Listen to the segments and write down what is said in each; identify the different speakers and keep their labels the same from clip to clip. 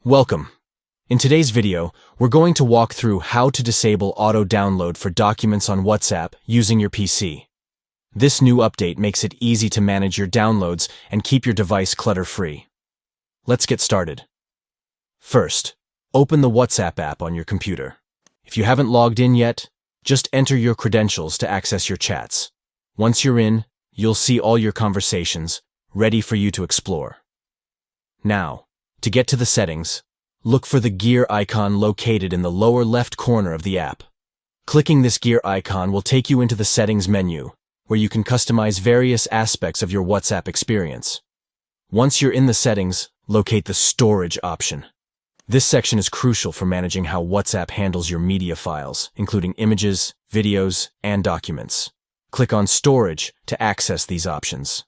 Speaker 1: Welcome. In today's video, we're going to walk through how to disable auto-download for documents on WhatsApp using your PC. This new update makes it easy to manage your downloads and keep your device clutter-free. Let's get started. First, open the WhatsApp app on your computer. If you haven't logged in yet, just enter your credentials to access your chats. Once you're in, you'll see all your conversations, ready for you to explore. Now, to get to the settings, look for the gear icon located in the lower left corner of the app. Clicking this gear icon will take you into the settings menu, where you can customize various aspects of your WhatsApp experience. Once you're in the settings, locate the storage option. This section is crucial for managing how WhatsApp handles your media files, including images, videos, and documents. Click on Storage to access these options.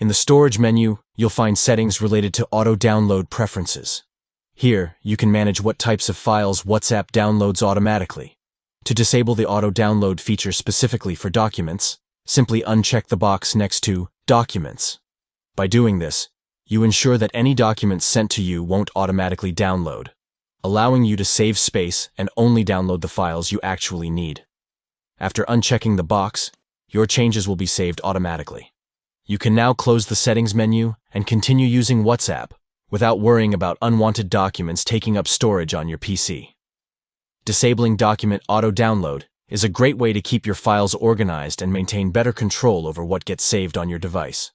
Speaker 1: In the Storage menu, you'll find settings related to auto-download preferences. Here, you can manage what types of files WhatsApp downloads automatically. To disable the auto-download feature specifically for documents, simply uncheck the box next to Documents. By doing this, you ensure that any documents sent to you won't automatically download, allowing you to save space and only download the files you actually need. After unchecking the box, your changes will be saved automatically. You can now close the settings menu and continue using WhatsApp without worrying about unwanted documents taking up storage on your PC. Disabling document auto-download is a great way to keep your files organized and maintain better control over what gets saved on your device.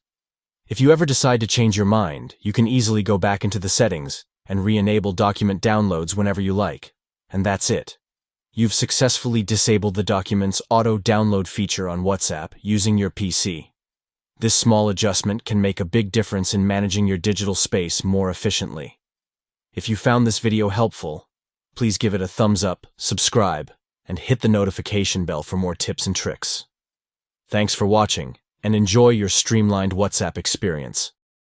Speaker 1: If you ever decide to change your mind, you can easily go back into the settings and re-enable document downloads whenever you like. And that's it. You've successfully disabled the document's auto-download feature on WhatsApp using your PC. This small adjustment can make a big difference in managing your digital space more efficiently. If you found this video helpful, please give it a thumbs up, subscribe, and hit the notification bell for more tips and tricks. Thanks for watching, and enjoy your streamlined WhatsApp experience.